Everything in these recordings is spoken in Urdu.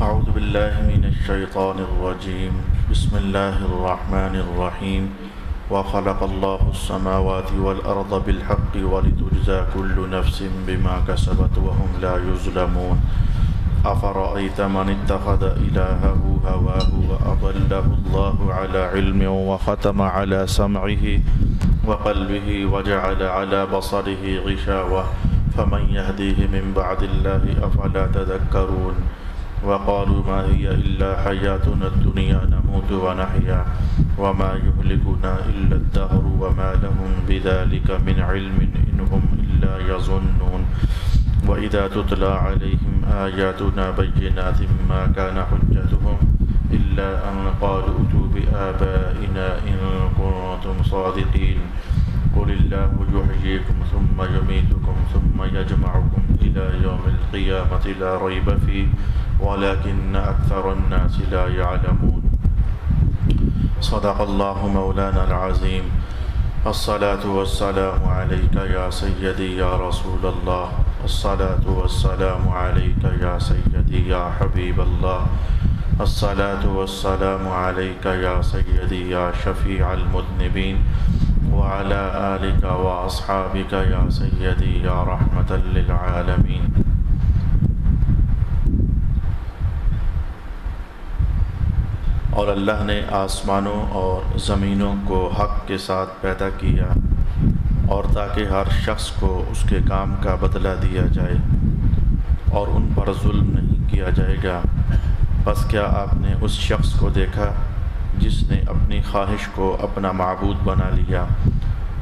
أعوذ بالله من الشيطان الرجيم. بسم الله الرحمن الرحيم. وخلق الله السماوات والأرض بالحق ولتجزى كل نفس بما كسبت وهم لا يظلمون. أفرأيت من اتخذ إلهه هواه وأضله الله على علم وختم على سمعه وقلبه وجعل على بصره غشاوة فمن يهديه من بعد الله أفلا تذكرون. وقالوا ما هي إلا حياتنا الدنيا نموت ونحيا وما يهلكنا إلا الدهر وما لهم بذلك من علم إن هم إلا يظنون. وإذا تتلى عليهم آياتنا بينات ما كان حجتهم إلا أن قالوا ائتوا بآبائنا إن كنتم صادقين. قل الله يحييكم ثم يميتكم ثم يجمعكم إلى يوم القيامة لا ريب فيه ولكن أكثر الناس لا يعلمون. صدق الله مولانا العظيم. الصلاة والسلام عليك يا سيدي يا رسول الله. الصلاة والسلام عليك يا سيدي يا حبيب الله. الصلاة والسلام عليك يا سيدي يا شفيع المذنبين وعلى آلك وأصحابك يا سيدي يا رحمة للعالمين. اور اللہ نے آسمانوں اور زمینوں کو حق کے ساتھ پیدا کیا اور تاکہ ہر شخص کو اس کے کام کا بدلہ دیا جائے اور ان پر ظلم نہیں کیا جائے گا. بس کیا آپ نے اس شخص کو دیکھا جس نے اپنی خواہش کو اپنا معبود بنا لیا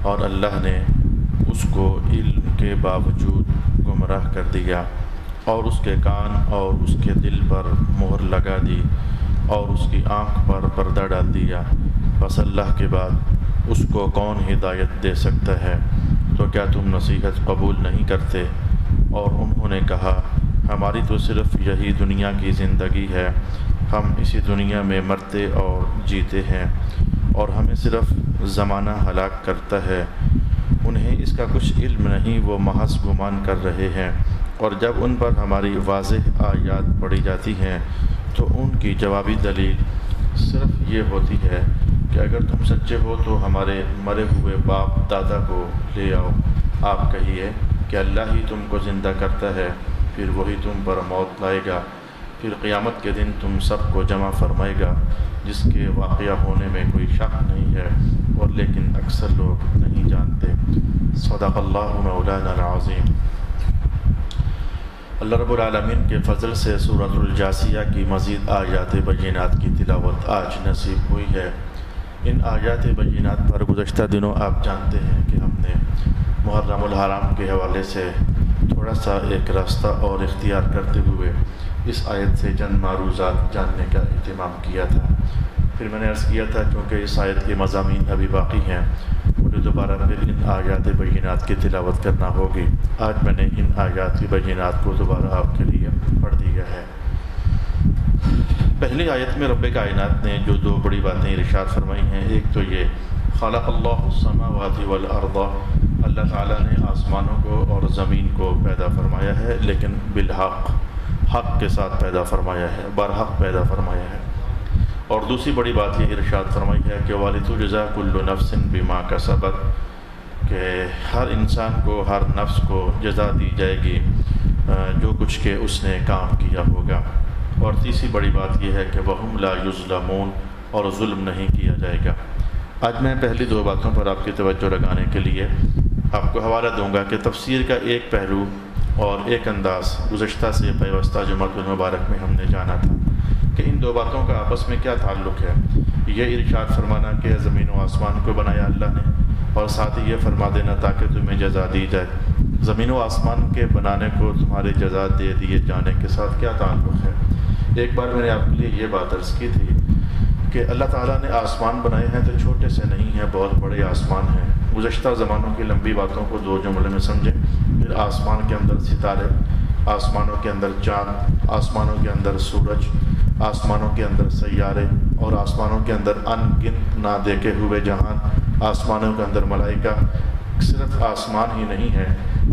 اور اللہ نے اس کو علم کے باوجود گمراہ کر دیا اور اس کے کان اور اس کے دل پر مہر لگا دی اور اس کی آنکھ پر پردہ ڈال دیا. بس اللہ کے بعد اس کو کون ہدایت دے سکتا ہے؟ تو کیا تم نصیحت قبول نہیں کرتے؟ اور انہوں نے کہا ہماری تو صرف یہی دنیا کی زندگی ہے، ہم اسی دنیا میں مرتے اور جیتے ہیں اور ہمیں صرف زمانہ ہلاک کرتا ہے. انہیں اس کا کچھ علم نہیں، وہ محض گمان کر رہے ہیں. اور جب ان پر ہماری واضح آیات پڑھی جاتی ہیں تو ان کی جوابی دلیل صرف یہ ہوتی ہے کہ اگر تم سچے ہو تو ہمارے مرے ہوئے باپ دادا کو لے آؤ. آپ کہیے کہ اللہ ہی تم کو زندہ کرتا ہے، پھر وہی تم پر موت لائے گا، پھر قیامت کے دن تم سب کو جمع فرمائے گا، جس کے واقعہ ہونے میں کوئی شک نہیں ہے اور لیکن اکثر لوگ نہیں جانتے. صدق اللہ مولانا العظیم. اللہ رب العالمین کے فضل سے سورۃ الجاثیہ کی مزید آیات بینات کی تلاوت آج نصیب ہوئی ہے. ان آیات بینات پر گزشتہ دنوں آپ جانتے ہیں کہ ہم نے محرم الحرام کے حوالے سے تھوڑا سا ایک راستہ اور اختیار کرتے ہوئے اس آیت سے چند معروضات جاننے کا اہتمام کیا تھا. پھر میں نے عرض کیا تھا کیونکہ اس آیت کے مضامین ابھی باقی ہیں، مجھے دوبارہ پھر ان آیات بینات کی تلاوت کرنا ہوگی. آج میں نے ان آیات کی بینات کو دوبارہ آپ کے لیے پڑھ دیا ہے. پہلی آیت میں رب کائنات نے جو دو بڑی باتیں ارشاد فرمائی ہیں، ایک تو یہ خلق اللہ السماوات والارض، اللہ تعالیٰ نے آسمانوں کو اور زمین کو پیدا فرمایا ہے، لیکن بالحق، حق کے ساتھ پیدا فرمایا ہے، برحق پیدا فرمایا ہے. اور دوسری بڑی بات یہ ارشاد فرمائی ہے کہ وَلِتُجْزَى كُلُّ نَفْسٍ بِمَا كَسَبَتْ، کہ ہر انسان کو، ہر نفس کو جزا دی جائے گی جو کچھ کہ اس نے کام کیا ہوگا. اور تیسری بڑی بات یہ ہے کہ وَهُمْ لَا يُظْلَمُونَ، اور ظلم نہیں کیا جائے گا. آج میں پہلی دو باتوں پر آپ کی توجہ لگانے کے لیے آپ کو حوالہ دوں گا کہ تفسیر کا ایک پہلو اور ایک انداز گزشتہ سے پیوستہ جمعۃ المبارک میں ہم نے جانا تھا کہ ان دو باتوں کا آپس میں کیا تعلق ہے. یہ ارشاد فرمانا کہ زمین و آسمان کو بنایا اللہ نے، اور ساتھ ہی یہ فرما دینا تاکہ تمہیں جزا دی جائے. زمین و آسمان کے بنانے کو تمہاری جزا دے دیے جانے کے ساتھ کیا تعلق ہے؟ ایک بار میں نے آپ کے لیے یہ بات عرض کی تھی کہ اللہ تعالیٰ نے آسمان بنائے ہیں تو چھوٹے سے نہیں ہیں، بہت بڑے آسمان ہیں. گزشتہ زمانوں کی لمبی باتوں کو دو جملے میں سمجھیں. پھر آسمان کے اندر ستارے، آسمانوں کے اندر چاند، آسمانوں کے اندر سورج، آسمانوں کے اندر سیارے، اور آسمانوں کے اندر ان گنت نہ دیکھے ہوئے جہان، آسمانوں کے اندر ملائکہ. صرف آسمان ہی نہیں ہے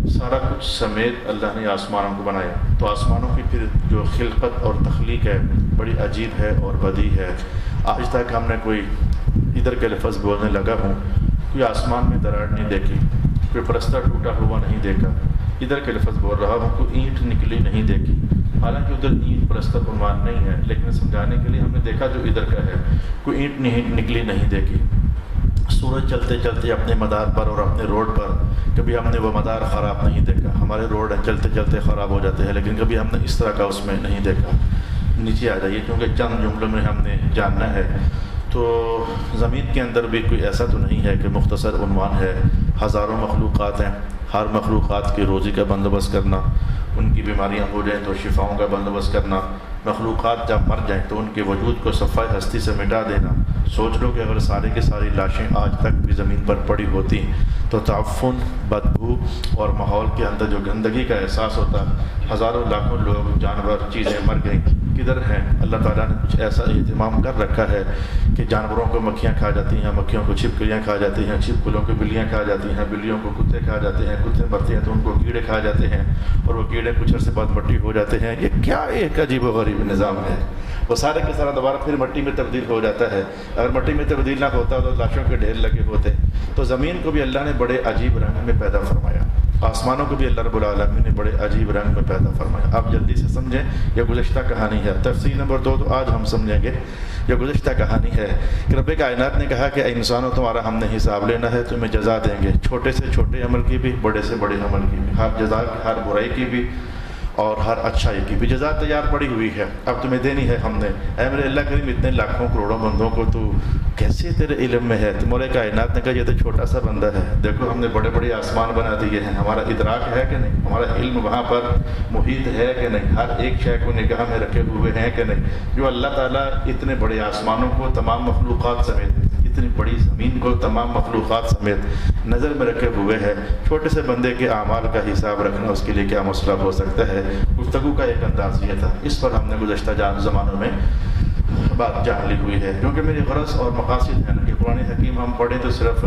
سارا کچھ سمیت اللہ نے آسمانوں کو بنایا، تو آسمانوں کی پھر جو خلقت اور تخلیق ہے بڑی عجیب ہے اور بدی ہے۔ آج تک ہم نے کوئی ادھر کے لفظ بولنے لگا ہوں، کوئی آسمان میں دراڑ نہیں دیکھی، کوئی پرستہ ٹوٹا ہوا نہیں دیکھا، ادھر کے لفظ بول رہا ہوں، کوئی اینٹ نکلی نہیں دیکھی، حالانکہ ادھر اینٹ پرستر عنوان نہیں ہے، لیکن سمجھانے کے لیے ہم نے دیکھا جو ادھر کا ہے، کوئی اینٹ نکلی نہیں دیکھی۔ سورج چلتے چلتے اپنے مدار پر اور اپنے روڈ پر کبھی ہم نے وہ مدار خراب نہیں دیکھا۔ ہمارے روڈ چلتے چلتے خراب ہو جاتے ہیں، لیکن کبھی ہم نے اس طرح کا اس میں نہیں دیکھا۔ نیچے آ جائیے، کیونکہ چند جملوں میں ہم نے جاننا ہے۔ تو زمین کے اندر بھی کوئی ایسا تو نہیں ہے کہ مختصر عنوان ہے، ہزاروں مخلوقات ہیں، ہر مخلوقات کی روزی کا بندوبست کرنا، ان کی بیماریاں ہو جائیں تو شفاؤں کا بندوبست کرنا، مخلوقات جب مر جائیں تو ان کے وجود کو صفحہ ہستی سے مٹا دینا۔ سوچ لو کہ اگر سارے کی ساری لاشیں آج تک بھی زمین پر پڑی ہوتی تو تعفن، بدبو اور ماحول کے اندر جو گندگی کا احساس ہوتا، ہزاروں لاکھوں لوگ، جانور، چیزیں مر گئیں، کدھر ہیں؟ اللہ تعالیٰ نے کچھ ایسا اہتمام کر رکھا ہے کہ جانوروں کو مکھیاں کھا جاتی ہیں، مکھیوں کو چھپکلیاں کھا جاتی ہیں، چھپکلیوں کو بلیاں کھا جاتی ہیں، بلیوں کو کتے کھا جاتے ہیں، کتے مرتے ہیں تو ان کو کیڑے کھا جاتے ہیں، اور وہ کیڑے کچھ عرصے بعد مٹی ہو جاتے ہیں۔ یہ کیا ایک عجیب و غریب نظام ہے! وہ سارے کے سارا دوبارہ پھر مٹی میں تبدیل ہو جاتا ہے۔ اگر مٹی میں تبدیل نہ ہوتا تو لاشوں کے ڈھیر لگے ہوتے۔ تو زمین کو بھی اللہ نے بڑے عجیب رنگ میں پیدا فرمایا، آسمانوں کو بھی اللہ رب العالمین نے بڑے عجیب رنگ میں پیدا فرمایا۔ آپ جلدی سے سمجھیں، یہ گزشتہ کہانی ہے۔ تفصیل نمبر 2 تو آج ہم سمجھیں گے۔ یہ گزشتہ کہانی ہے کہ رب کائنات نے کہا کہ اے انسانوں، تمہارا ہم نے حساب لینا ہے، تمہیں جزا دیں گے، چھوٹے سے چھوٹے عمل کی بھی، بڑے سے بڑے عمل کی بھی، ہر جزا کی، ہر برائی کی بھی اور ہر اچھائی کی بھی جزا تیار پڑی ہوئی ہے، اب تمہیں دینی ہے ہم نے۔ اے میرے اللہ کریم، اتنے لاکھوں کروڑوں بندوں کو تو کیسے تیرے علم میں ہے؟ تمہارے کائنات نے کہا یہ تو چھوٹا سا بندہ ہے، دیکھو ہم نے بڑے بڑے آسمان بنا دیے ہیں، ہمارا ادراک ہے کہ نہیں؟ ہمارا علم وہاں پر محیط ہے کہ نہیں؟ ہر ایک شے کو نگاہ میں رکھے ہوئے ہیں کہ نہیں؟ جو اللہ تعالیٰ اتنے بڑے آسمانوں کو تمام مخلوقات سمیت، اتنی بڑی زمین کو تمام مخلوقات سمیت نظر میں رکھے ہوئے ہے، چھوٹے سے بندے کے اعمال کا حساب رکھنا اس کے لیے کیا مسئلہ ہو سکتا ہے؟ گفتگو کا ایک انداز یہ تھا، اس پر ہم نے گزشتہ زمانوں میں بات جان لی ہوئی ہے، کیونکہ میری غرض اور مقاصد ہے نا کہ قرآن حکیم ہم پڑھیں تو صرف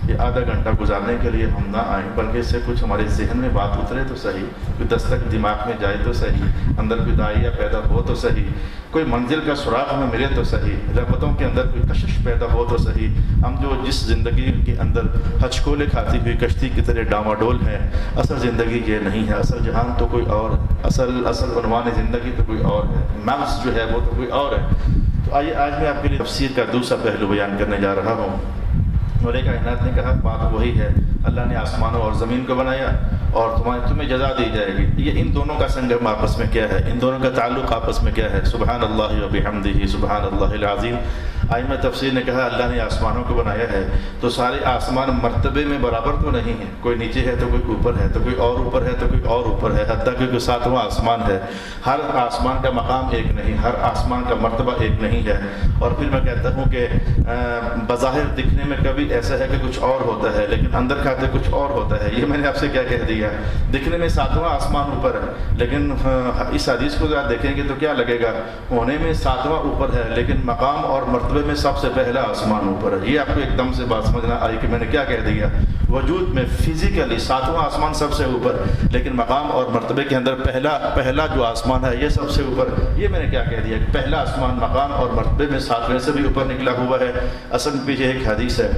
یہ آدھا گھنٹہ گزارنے کے لیے ہم نہ آئیں، بلکہ اس سے کچھ ہمارے ذہن میں بات اترے تو صحیح، کوئی دستک دماغ میں جائے تو صحیح، اندر کوئی داعیہ پیدا ہو تو صحیح، کوئی منزل کا سراغ ہمیں ملے تو صحیح، رغبتوں کے اندر کوئی کشش پیدا ہو تو صحیح۔ ہم جو جس زندگی کے اندر ہچکولے کھاتی ہوئی کشتی کی طرح ڈاواڈول ہیں، اصل زندگی یہ نہیں ہے، اصل جہان تو کوئی اور ہے، اصل عنوان زندگی تو کوئی اور ہے، مغز جو ہے وہ تو کوئی اور ہے۔ تو آئیے آج میں آپ کے لیے تفسیر کا دوسرا پہلو بیان کرنے جا رہا ہوں۔ مولا کائنات نے کہا بات وہی ہے، اللہ نے آسمانوں اور زمین کو بنایا اور تمہیں جزا دی جائے گی۔ یہ ان دونوں کا سنگم آپس میں کیا ہے؟ ان دونوں کا تعلق آپس میں کیا ہے؟ سبحان اللہ و بحمدہ سبحان اللہ العظیم۔ آئمہ تفسیر نے کہا اللہ نے آسمانوں کو بنایا ہے تو سارے آسمان مرتبے میں برابر تو نہیں ہیں، کوئی نیچے ہے تو کوئی اوپر ہے، تو کوئی اور اوپر ہے تو کوئی اور اوپر ہے، حتیٰ کہ کوئی 7واں آسمان ہے۔ ہر آسمان کا مقام ایک نہیں، ہر آسمان کا مرتبہ ایک نہیں ہے۔ اور پھر میں کہتا ہوں کہ بظاہر دکھنے میں کبھی ایسا ہے کہ کچھ اور ہوتا ہے، لیکن اندر کھاتے کچھ اور ہوتا ہے۔ یہ میں نے آپ سے کیا کہہ دیا، دکھنے میں 7واں آسمان اوپر ہے، لیکن اس حدیث کو اگر دیکھیں گے تو کیا لگے گا؟ ہونے میں 7واں اوپر ہے، لیکن مقام اور مرتبہ میں سب سے پہلا آسمان اوپر ہے۔ یہ آپ کو ایک دم سے بات سمجھنا آئی کہ میں نے کیا کہہ دیا؟ وجود میں فزیکلی 7واں آسمان سب سے اوپر، لیکن مقام اور مرتبے کے اندر پہلا جو آسمان ہے یہ سب سے اوپر۔ یہ میں نے کیا کہہ دیا کہ پہلا آسمان مقام اور مرتبے میں 7ویں سے بھی اوپر نکلا ہوا ہے۔ اصل میں پیچھے ایک حدیث ہے،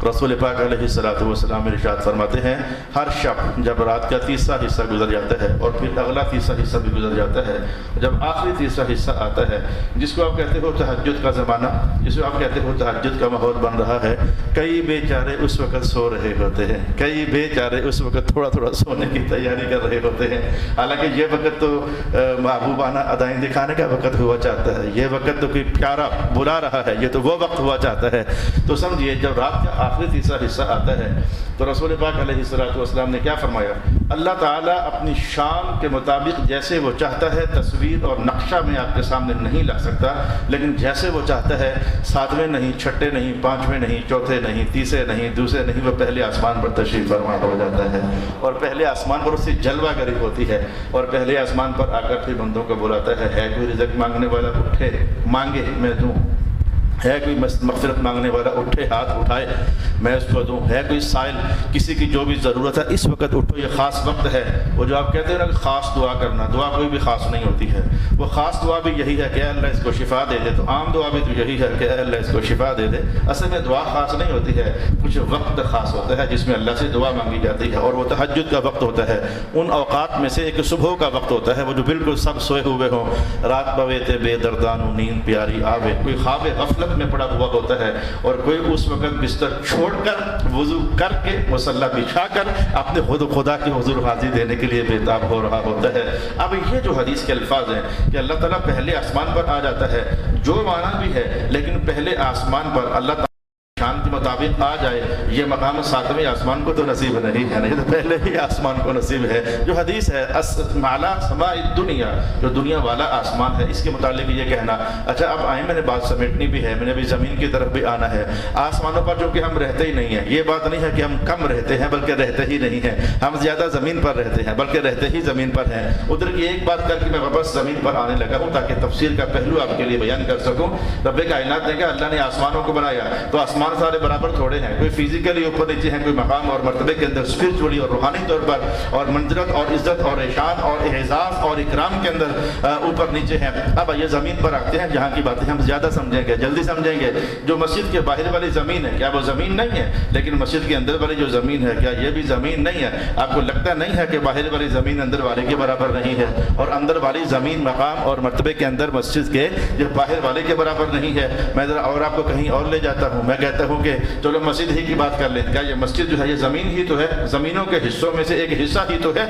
رسول پاک علیہ الصلوۃ والسلام ارشاد فرماتے ہیں ہر شب جب رات کا تیسرا حصہ گزر جاتا ہے اور پھر اگلا تیسرا حصہ بھی گزر جاتا ہے، جب آخری تیسرا حصہ آتا ہے جس کو آپ کہتے ہو تہجد کا زمانہ، جس کو آپ کہتے ہو تہجد کا ماحول بن رہا ہے، کئی بیچارے اس وقت سو رہے ہوتے ہیں، کئی بیچارے اس وقت تھوڑا تھوڑا سونے کی تیاری کر رہے ہوتے ہیں، حالانکہ یہ وقت تو محبوبانہ ادائیں دکھانے کا وقت ہوا چاہتا ہے، یہ وقت تو کوئی پیارا بلا رہا ہے، یہ تو وہ وقت ہوا چاہتا ہے۔ تو سمجھیے جب رات کا آخری تیسرا حصہ آتا ہے تو رسول پاک علیہ الصلوۃ والسلام نے کیا فرمایا؟ اللہ تعالیٰ اپنی شان کے مطابق جیسے وہ چاہتا ہے تصویر اور نقشہ میں آپ کے سامنے نہیں لا سکتا، لیکن جیسے وہ چاہتا ہے 7ویں نہیں، 6ٹھے نہیں، 5ویں نہیں، 4تھے نہیں، تیسرے نہیں، دوسرے نہیں، وہ پہلے آسمان پر تشریف فرما ہو جاتا ہے اور پہلے آسمان پر اس سے جلوہ گری ہوتی ہے اور پہلے آسمان پر آ کر پھر بندوں کو بلاتا ہے کوئی رزق مانگنے والا اٹھے مانگے میں دوں۔ ہے کوئی مغفرت مانگنے والا اٹھے ہاتھ اٹھائے میں اس کو دوں. ہے کوئی سائل کسی کی جو بھی ضرورت ہے اس وقت اٹھو. یہ خاص وقت ہے. وہ جو آپ کہتے ہیں نا کہ خاص دعا کرنا, دعا کوئی بھی خاص نہیں ہوتی ہے. وہ خاص دعا بھی یہی ہے کہ اے اللہ اس کو شفا دے دے, تو عام دعا بھی تو یہی ہے کہ اے اللہ اس کو شفا دے دے. اصل میں دعا خاص نہیں ہوتی ہے, کچھ وقت خاص ہوتا ہے جس میں اللہ سے دعا مانگی جاتی ہے, اور وہ تہجد کا وقت ہوتا ہے. ان اوقات میں سے ایک صبح کا وقت ہوتا ہے, وہ جو بالکل سب سوئے ہوئے ہوں, رات بویتے بے دردانو نیند پیاری آوے, کوئی خواب غفلت میں پڑا ہوا ہوتا ہے, اور کوئی اس وقت بستر چھوڑ کر وضو کر کے مصلی بچھا کر اپنے خدا کی حضور حاضری دینے کے لیے بےتاب ہو رہا ہوتا ہے. اب یہ جو حدیث کے الفاظ ہیں کہ اللہ تعالیٰ پہلے آسمان پر آ جاتا ہے, جو معنی بھی ہے, لیکن پہلے آسمان پر اللہ تعالیٰ شان کے مطابق آ جائے, یہ مقام ساتویں آسمان کو تو نصیب نہیں ہے, نہیں تو پہلے ہی آسمان کو نصیب ہے. جو حدیث ہے اعلیٰ سماء الدنیا, جو دنیا والا آسمان ہے, اس کے متعلق یہ کہنا. اچھا اب آئیں, میں نے بات سمیٹنی بھی ہے, میں نے بھی زمین کی طرف بھی آنا ہے. آسمانوں پر جو کہ ہم رہتے ہی نہیں ہیں, یہ بات نہیں ہے کہ ہم کم رہتے ہیں بلکہ رہتے ہی نہیں ہیں. ہم زیادہ زمین پر رہتے ہیں بلکہ رہتے ہی زمین پر ہیں. ادھر کی ایک بات کر کے میں واپس زمین پر آنے لگا ہوں تاکہ تفسیر کا پہلو آپ کے لیے بیان کر سکوں. رب کائنات نے کہا اللہ نے آسمانوں کو بنایا, تو آسمان سارے برابر تھوڑے ہیں, کوئی فزیکلی اوپر نیچے ہیں, کوئی مقام اور مرتبے کے اندر اسپرچولی اور روحانی طور پر اور منزلت اور عزت اور احسان اور اعزاز اور اکرام کے اندر اوپر نیچے ہیں. اب یہ زمین پر آتے ہیں جہاں کی باتیں ہم زیادہ سمجھیں گے, جلدی سمجھیں گے. جو مسجد کے باہر والی زمین ہے, کیا وہ زمین نہیں ہے؟ لیکن مسجد کے اندر والی جو زمین ہے, کیا یہ بھی زمین نہیں ہے؟ آپ کو لگتا نہیں ہے کہ باہر والی زمین اندر والے کے برابر نہیں ہے, اور اندر والی زمین مقام اور مرتبے کے اندر مسجد کے جو باہر والے کے برابر نہیں ہے؟ میں ذرا اور آپ کو کہیں اور لے جاتا ہوں. میں کہتا ہوں کہ چلو مسجد ہی کی بات کر لیں. کیا یہ مسجد جو ہے یہ زمین ہی تو ہے؟ زمینوں کے حصوں میں سے ایک حصہ ہی تو ہے.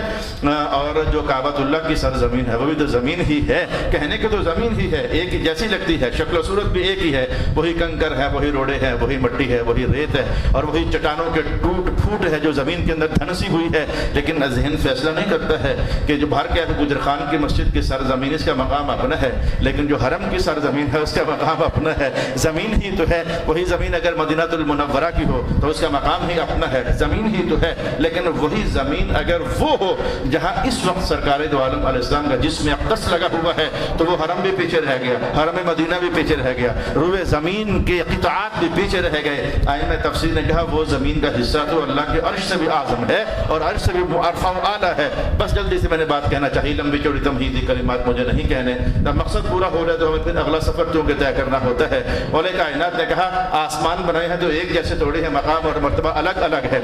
اور جو کعبۃ اللہ کی سرزمین ہے وہ بھی تو زمین ہی ہے. کہنے کے تو زمین ہی ہے, ایک ہی جیسی لگتی ہے, شکل و صورت بھی ایک ہی ہے. وہی کنکر ہے, وہی روڑے ہیں, وہی مٹی ہے, وہی ریت ہے, اور وہی چٹانوں کے ٹوٹ پھوٹ ہے جو زمین کے اندر دھنسی ہوئی ہے. لیکن ذہن فیصلہ نہیں کرتا ہے کہ جو باہر کے گجر خان کی مسجد کی سرزمین اس کا مقام اپنا ہے, لیکن جو حرم کی سرزمین ہے اس کا مقام اپنا ہے. زمین ہی تو ہے. وہی زمین اگر مدینہ المنورہ کی ہو تو اس کا مقام ہی اپنا ہے, زمین ہی تو ہے. لیکن وہی زمین اگر وہ ہو جہاں اس وقت سرکار دو عالم علیہ السلام کا جسم اقدس لگا ہوا ہے, تو وہ حرم بھی پیچھے رہ گیا, حرم مدینہ بھی پیچھے رہ گیا, روئے زمین کے قطعات بھی پیچھے رہ گئے. آئمہ تفسیر نے کہا وہ زمین کا حصہ تو اللہ کے عرش سے بھی اعظم ہے اور عرش سے بھی ارفع و اعلیٰ ہے. بس جلدی سے میں نے بات کہنا چاہیے, لمبی چوڑی تمہیدی کلمات مجھے نہیں کہنے. جب مقصد پورا ہو جائے تو ہمیں پھر اگلا سفر چونکہ طے کرنا ہوتا ہے. مولا کائنات نے کہا آسمان بنائے ہیں تو ایک جیسے تھوڑی ہے, مقام اور مرتبہ الگ الگ ہے.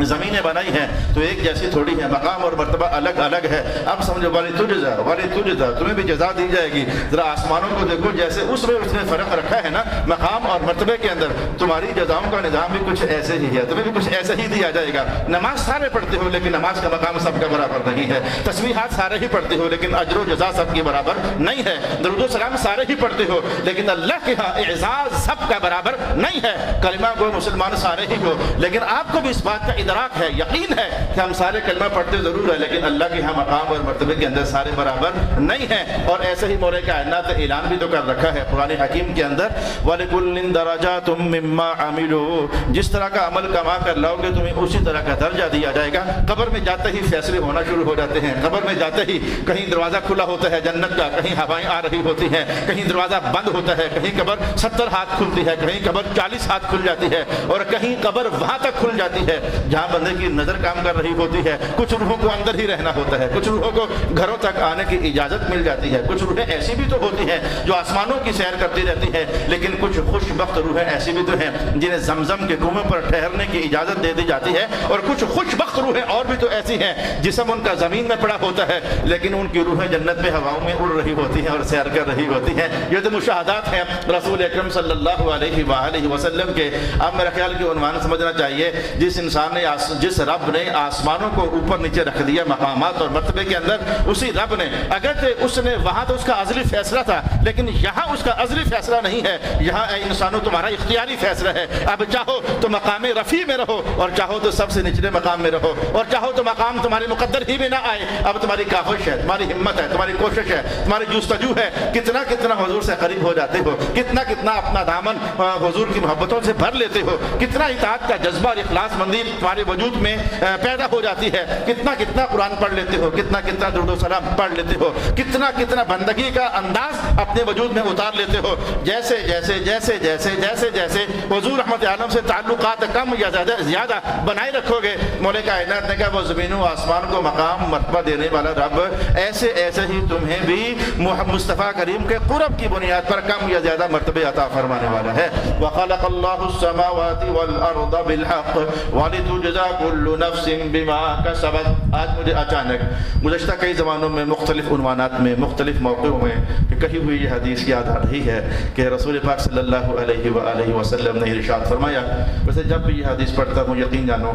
زمینیں بنائی ہیں تو ایک جیسی تھوڑی ہے, مقام اور مرتبہ الگ الگ ہے. اب سمجھو والی تجزا تمہیں بھی جزا دی جائے گی. ذرا آسمانوں کو دیکھو, جیسے اس نے فرق رکھا ہے نا مقام اور مرتبے کے اندر, تمہاری جزاؤں کا نظام بھی کچھ ایسے ہی ہے, تمہیں بھی کچھ ایسے ہی دیا جائے گا. نماز سارے پڑھتے ہو لیکن نماز کا مقام سب کا برابر نہیں ہے. تسبیحات سارے ہی پڑھتے ہو لیکن اجر و جزا سب کی برابر نہیں ہے. درود و سلام سارے ہی پڑھتے ہو لیکن اللہ کے ہاں اعزاز سب کا برابر نہیں ہے. کلمہ گو مسلمان سارے ہی ہو, لیکن آپ کو بھی اس بات کا ادراک ہے, یقین ہے کہ ہم سارے کلمہ پڑھتے ضرور ہے لیکن اللہ کے ہاں مقام اور مرتبے کے اندر سارے برابر نہیں ہیں. اور ایسے ہی مولا کائنات نے اعلان بھی تو کر رکھا ہے قرآن حکیم کے اندر, وَلِكُلٍّ دَرَجَاتٌ مِّمَّا عَمِلُوا, جس طرح کا عمل کما کر لاؤ گے تمہیں اسی طرح کا درجہ دیا جائے گا. قبر میں جاتے ہی فیصلے ہونا شروع ہو جاتے ہیں. قبر میں جاتے ہی کہیں دروازہ کھلا ہوتا ہے جنت کا, کہیں ہوائیں آ رہی ہوتی ہیں, کہیں دروازہ بند ہوتا ہے, کہیں قبر 70 ہاتھ کھلتی ہے, کہیں قبر 40 ہاتھ کھل جاتی ہے, اور کہیں قبر وہاں تک کھل جاتی ہے جہاں بندے کی نظر کام کر رہی ہوتی ہے. کچھ روحوں کو اندر ہی رہنا ہوتا ہے, کچھ روحوں کو گھروں تک آنے کی اجازت مل جاتی ہے. کچھ روحیں ایسی بھی تو ہوتی ہیں جو آسمانوں کی سیر کرتی رہتی ہیں, لیکن کچھ خوش بخت روحیں ایسی بھی تو ہیں جنہیں زمزم کے کنویں پر ٹھہرنے کی اجازت دے دی جاتی ہے. اور کچھ خوش بخت روحیں اور بھی تو ایسی ہیں جسم ان کا زمین میں پڑا ہوتا ہے لیکن ان کی روحیں جنت میں ہواؤں میں اڑ رہی ہوتی ہیں اور سیر کر رہی ہوتی ہیں. یہ تو مشاہدات ہیں رسول اکرم صلی اللہ علیہ وآلہ وسلم کے. اب میرا خیال کہ عنوان سمجھنا چاہیے, جس انسان نے جس رب نے آسمانوں کو اوپر نیچے رکھ دیا مقامات اور مرتبے کے اندر, اسی رب نے اگرچہ اس نے وہاں تو اس کا ازلی فیصلہ تھا لیکن یہاں اس کا ازلی فیصلہ نہیں ہے. یہاں اے انسانوں تمہارا اختیاری فیصلہ ہے. اب چاہو تو مقام رفیع میں رہو اور چاہو تو سب سے نچلے مقام میں رہو, اور چاہو تو مقام تمہارے مقدر ہی میں نہ آئے. اب تمہاری کاوش ہے, تمہاری ہمت ہے, تمہاری کوشش ہے, تمہاری جستجو ہے, کتنا کتنا حضور سے قریب ہو جاتے ہو, کتنا کتنا اپنا دامن حضور کی محبتوں سے بھر لیتے ہو, کتنا اطاعت کا جذبہ اور اخلاص مندی ہمارے وجود میں پیدا ہو جاتی ہے. کتنا کتنا قرآن پڑھ لیتے ہو, کتنا کتنا درود و سلام پڑھ لیتے ہو, کتنا کتنا بندگی کا انداز اپنے وجود میں اتار لیتے ہو. جیسے جیسے جیسے جیسے جیسے جیسے حضور رحمت عالم سے تعلقات کم یا زیادہ بنائے رکھو گے, مولا کائنات نے کہا وہ زمین و آسمان کو مقام مرتبہ دینے والا رب ایسے ایسے ہی تمہیں بھی مصطفیٰ کریم کے قرب کی بنیاد پر کم یا زیادہ مرتبے عطا فرمانے والا ہے. وَخَلَقَ اللَّهُ السَّمَاوَاتِ وَالْأَرْضَ بِالْحَقِّ وَلِتُجْزَى كُلُّ نَفْسٍ بِمَا كَسَبَتْ. آج مجھے اچانک گزشتہ کئی زمانوں میں مختلف عنوانات میں مختلف موقعوں میں کہی ہوئی یہ حدیث یاد آ رہی ہے کہ رسول پاک صلی اللہ علیہ وآلہ وسلم نے ارشاد فرمایا. ویسے جب بھی یہ حدیث پڑھتا ہوں یقین جانو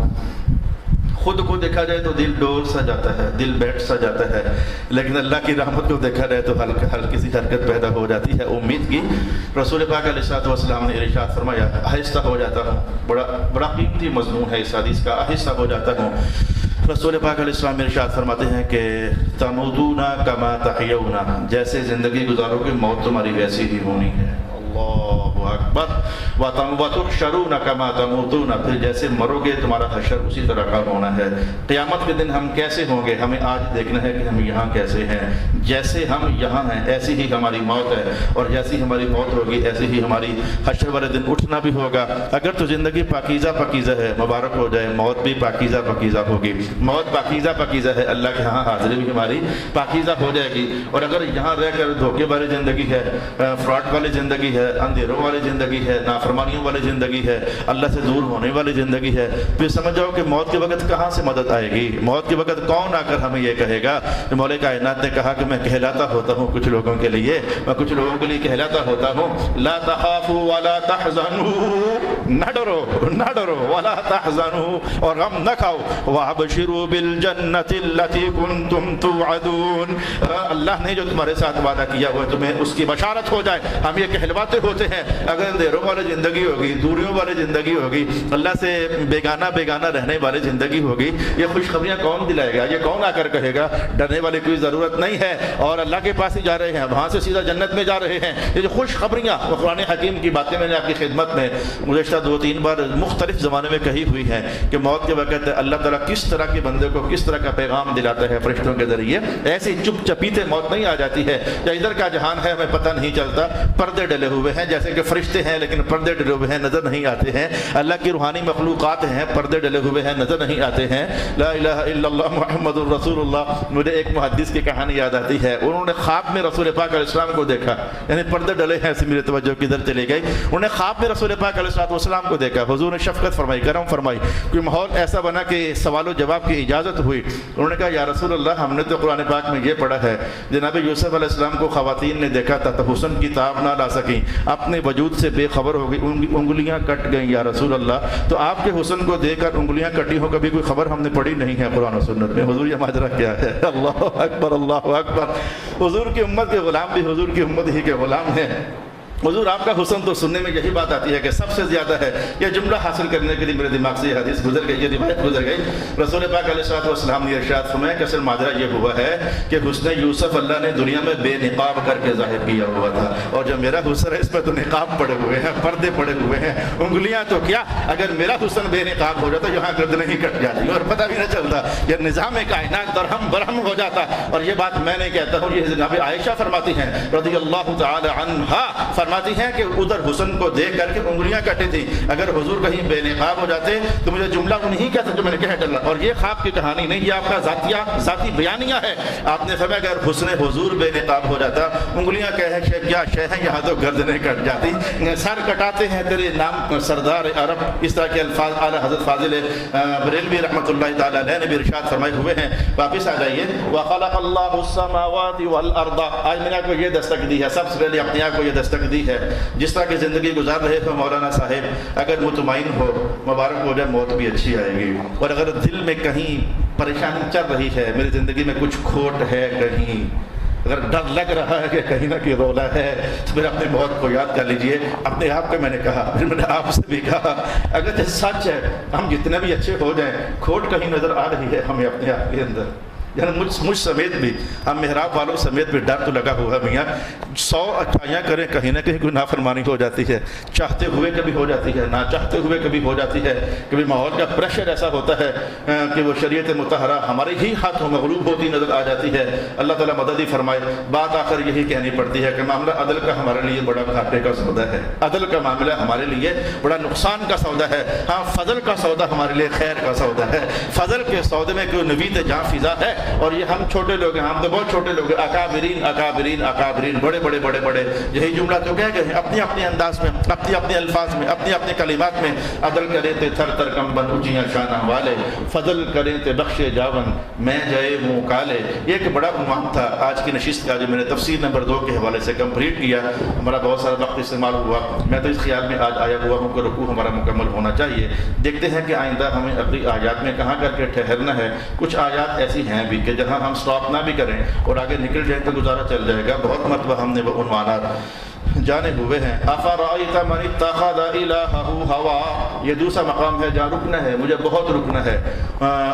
خود کو دیکھا جائے تو دل ڈول سا جاتا ہے, دل بیٹھ سا جاتا ہے, لیکن اللہ کی رحمت کو دیکھا جائے تو ہلکی سی حرکت پیدا ہو جاتی ہے امید کی. رسول پاک علیہ الصلوۃ والسلام نے ارشاد فرمایا آہستہ ہو جاتا ہوں, بڑا قیمتی مضمون ہے اس حدیث کا, آہستہ ہو جاتا ہوں. رسول پاک علیہ السلام ارشاد فرماتے ہیں کہ تموتون کما تحیون, جیسے زندگی گزارو گے موت تمہاری ویسی ہی ہونی ہے. اللہ اکبر. وتحشرون کما تموتون, پھر جیسے مرو گے تمہارا حشر اسی طرح کا ہونا ہے. قیامت کے دن ہم کیسے ہوں گے ہمیں آج دیکھنا ہے کہ ہم یہاں کیسے ہیں. جیسے ہم یہاں ہیں ایسی ہی ہماری موت ہے, اور جیسی ہماری موت ہوگی ایسی ہی ہماری حشر والے دن اٹھنا بھی ہوگا. اگر تو زندگی پاکیزہ پاکیزہ ہے مبارک ہو جائے, موت بھی پاکیزہ پاکیزہ ہوگی. موت پاکیزہ پاکیزہ ہے, اللہ کے ہاں حاضری بھی ہماری پاکیزہ ہو جائے گی. اور اگر یہاں رہ کر دھوکے والی زندگی ہے, فراڈ والی زندگی ہے, اندھیروں والی زندگی ہے, نافرمانیوں والی زندگی ہے, اللہ سے دور ہونے والی زندگی ہے, پھر سمجھ جاؤ کہ موت کے وقت کہاں سے مدد آئے گی. موت کے وقت کون آ کر ہمیں یہ کہے گا کہ مولا کائنات نے کہا کہ میں کہلاتا ہوتا ہوں کچھ لوگوں کے لیے, میں کچھ لوگوں کے لیے کہلاتا ہوتا ہوں لا تخافوا ولا تحزنوا, نہ ڈرو ولا تحزنوا, اور غم نہ کھاؤ, وابشروا بالجنة التي كنتم توعدون, اللہ نے جو تمہارے ساتھ وعدہ کیا ہوا تمہیں اس کی بشارت ہو جائے. ہم یہ کہلواتے ہوتے ہیں اگر اندھیروں والی زندگی ہوگی, دوریوں والی زندگی ہوگی, اللہ سے بیگانہ رہنے والی زندگی ہوگی, یہ خوشخبریاں کون دلائے گا, یہ کون آ کر کہے گا. ڈرنے والی کوئی ضرورت نہیں ہے, اور اللہ کے پاس ہی جا رہے ہیں, وہاں سے سیدھا جنت میں جا رہے ہیں. یہ جو خوشخبریاں قرآن حکیم کی باتیں میں نے آپ کی خدمت میں گزشتہ 2-3 بار مختلف زمانے میں کہی ہوئی ہیں کہ موت کے وقت اللہ تعالیٰ کس طرح کے بندے کو کس طرح کا پیغام دلاتا ہے فرشتوں کے ذریعے. ایسی چپ چپیتے موت نہیں آ جاتی ہے, یا ادھر کا جہان ہے ہمیں پتہ نہیں چلتا, پردے ڈلے ہوئے ہیں, جیسے کہ فرشتے ہیں لیکن پردے ڈلے ہوئے ہیں نظر نہیں آتے ہیں. اللہ کی روحانی مخلوقات ہیں, پردے ڈلے ہوئے ہیں نظر نہیں آتے ہیں. لا الہ الا اللہ محمد الرسول اللہ. مجھے ایک محدث کی کہانی یاد آتی ہے, انہوں نے خواب میں رسول پاک علیہ السلام کو دیکھا, یعنی پردے ڈلے ہیں, ایسے میری توجہ کدھر چلی گئی. انہوں نے خواب میں رسول پاک علیہ السلام کو دیکھا, حضور نے شفقت فرمائی, کرم فرمائی, کوئی ماحول ایسا بنا کہ سوال و جواب کی اجازت ہوئی. انہوں نے کہا یا رسول اللہ ہم نے تو قرآن پاک میں یہ پڑھا ہے جناب یوسف علیہ السلام کو خواتین نے دیکھا تھا تو حسن کی تاب نہ لا سکیں, اپنے وجود سے بے خبر ہو گئی, انگلیاں کٹ گئیں یا رسول اللہ. تو آپ کے حسن کو دیکھ کر انگلیاں کٹی ہو کبھی کوئی خبر ہم نے پڑھی نہیں ہے قرآن و سنت میں. حضور یہ ماجرا کیا ہے؟ اللہ اکبر اللہ اکبر. حضور کی امت کے غلام بھی حضور کی امت ہی کے غلام ہیں. حضور آپ کا حسن تو سننے میں یہی بات آتی ہے کہ سب سے زیادہ ہے. یہ جملہ حاصل کرنے کے لیے میرے دماغ سے یہ حدیث گزر گئی, یہ روایت گزر گئی. رسول پاک علیہ الصلوۃ والسلام نے ارشاد فرمایا کہ اصل ماجرا یہ ہوا ہے کہ حسن یوسف اللہ نے دنیا میں بے نقاب کر کے ظاہر کیا ہوا تھا, اور جو میرا حسن ہے اس میں تو نقاب پڑے ہوئے ہیں, پردے پڑے ہوئے ہیں, انگلیاں تو کیا, اگر میرا حسن بے نقاب ہو جاتا یہاں گردن ہی کٹ جاتی اور پتہ بھی نہ چلتا, یہ نظام کائنات درہم برہم ہو جاتا. اور یہ بات میں نہیں کہتا ہوں, یہ جناب عائشہ فرماتی ہیں رضی اللہ تعالی عنہا, فرماتی ہیں کہ ادھر حسن کو دیکھ کر کے انگلیاں کٹی تھی. اگر حضور کہیں بے نقاب ہو جاتے تو مجھے جملہ نہیں کہتا جو میں نے کہہ ڈالا. اور یہ خواب کی کہانی نہیں, یہ آپ کا ذاتی بیانیہ ہے. آپ نے فرمایا اگر حسن حضور بے نقاب ہو جاتا, انگلیاں کیا شے ہیں یہاں تو گردنیں کٹ جاتی. سر کٹاتے ہیں تیرے نام سردار عرب, اس طرح کے الفاظ اعلیٰ حضرت فاضل بریلوی رحمۃ اللہ تعالیٰ علیہ نے بھی ارشاد فرمائے ہوئے ہیں. واپس آ جائیے. وَخَلَقَ اللَّهُ السَّمَاوَاتِ وَالْأَرْضَ. آج میں نے آپ کو یہ دستک دی ہے, سب سے پہلے اپنے آپ کو یہ دستک دی ہے. جس طرح کی زندگی گزار رہے ہو مولانا صاحب, اگر مطمئن ہو مبارک ہو جائے, موت بھی اچھی آئے گی. اور اگر دل میں کہیں پریشانی چل رہی ہے, میری زندگی میں کچھ کھوٹ ہے, کہیں اگر ڈر لگ رہا ہے کہ کہیں نہ کہیں رولا ہے, تو پھر اپنی موت کو یاد کر لیجئے. اپنے آپ کو میں نے کہا, پھر میں نے آپ سے بھی کہا, اگر سچ ہے ہم جتنے بھی اچھے ہو جائیں, کھوٹ کہیں نظر آ رہی ہے ہمیں اپنے آپ کے اندر, یعنی مجھ سمیت بھی، ہم محراب والوں سمیت بھی ڈر تو لگا ہوا ہے میاں 100 اچھائیاں کریں کہیں نہ کہیں کوئی نافرمانی ہو جاتی ہے، چاہتے ہوئے کبھی ہو جاتی ہے، نہ چاہتے ہوئے کبھی ہو جاتی ہے، کبھی ماحول کا پریشر ایسا ہوتا ہے کہ وہ شریعت مطہرہ ہمارے ہی ہاتھوں مغلوب ہوتی نظر آ جاتی ہے۔ اللہ تعالیٰ مدد ہی فرمائے۔ بات آخر یہی کہنی پڑتی ہے کہ معاملہ عدل کا ہمارے لیے بڑا گھاٹے کا سودا ہے، عدل کا معاملہ ہمارے لیے بڑا نقصان کا سودا ہے۔ ہاں فضل کا سودا ہمارے لیے خیر کا سودا ہے۔ فضل کے سودے میں کوئی نوید جہاں فضا ہے، اور یہ ہم چھوٹے لوگ ہیں، ہم تو بہت چھوٹے لوگ ہیں، اکابرین اکابرین اکابرین، بڑے بڑے بڑے بڑے، یہی جملہ تو کہہ گئے ہیں اپنے اپنے انداز میں، اپنے اپنے الفاظ میں، اپنے اپنے کلمات میں۔ عدل کرے تے تھر تر کمبن اونچیاں شانہ والے، فضل کرے تے بخشے جاون میں جائے منہ کالے۔ یہ ایک بڑا عنوان تھا آج کی نشست کا جو میں نے تفسیر نمبر 2 کے حوالے سے کمپلیٹ کیا۔ ہمارا بہت سارا وقت استعمال ہوا، میں تو اس خیال میں آج آیا ہوا ہوں کہ رکوع ہمارا مکمل ہونا چاہیے۔ دیکھتے ہیں کہ آئندہ ہمیں اگلی آیات میں کہاں کر کے ٹھہرنا ہے۔ کچھ آیات ایسی ہیں بھی کہ جہاں ہم سٹاپ نہ بھی کریں اور آگے نکل جائیں تو گزارا چل جائے گا۔ بہت مرتبہ ہم نے وہ عنوانات جانے ہوئے ہیں۔ افرأیت من اتخذ الہہ ہوا، یہ دوسرا مقام ہے جہاں رکنا ہے، مجھے بہت رکنا ہے۔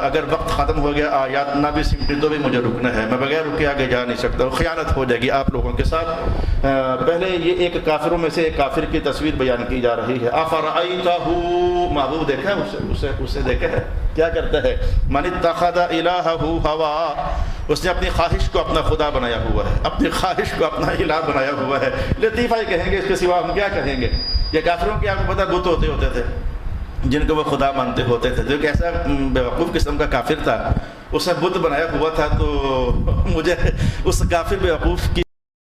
اگر وقت ختم ہو گیا، آیات نہ بھی سمٹی تو بھی مجھے رکنا ہے، میں بغیر رکے آگے جا نہیں سکتا، خیانت ہو جائے گی آپ لوگوں کے ساتھ۔ پہلے یہ ایک کافروں میں سے ایک کافر کی تصویر بیان کی جا رہی ہے۔ افرأیتہ، محبوب دیکھا ہے اسے دیکھا ہے کیا کرتا ہے؟ من اتخذ الہہ ہوا، اس نے اپنی خواہش کو اپنا خدا بنایا ہوا ہے، اپنی خواہش کو اپنا الہ بنایا ہوا ہے۔ لطیفہ ہی کہیں گے، اس کے سوا ہم کیا کہیں گے؟ یہ کافروں کے آپ کو پتہ بت ہوتے تھے جن کو وہ خدا مانتے ہوتے تھے۔ جو ایک ایسا بیوقوف قسم کا کافر تھا، اس نے بت بنایا ہوا تھا، تو مجھے اس کافر بیوقوف کی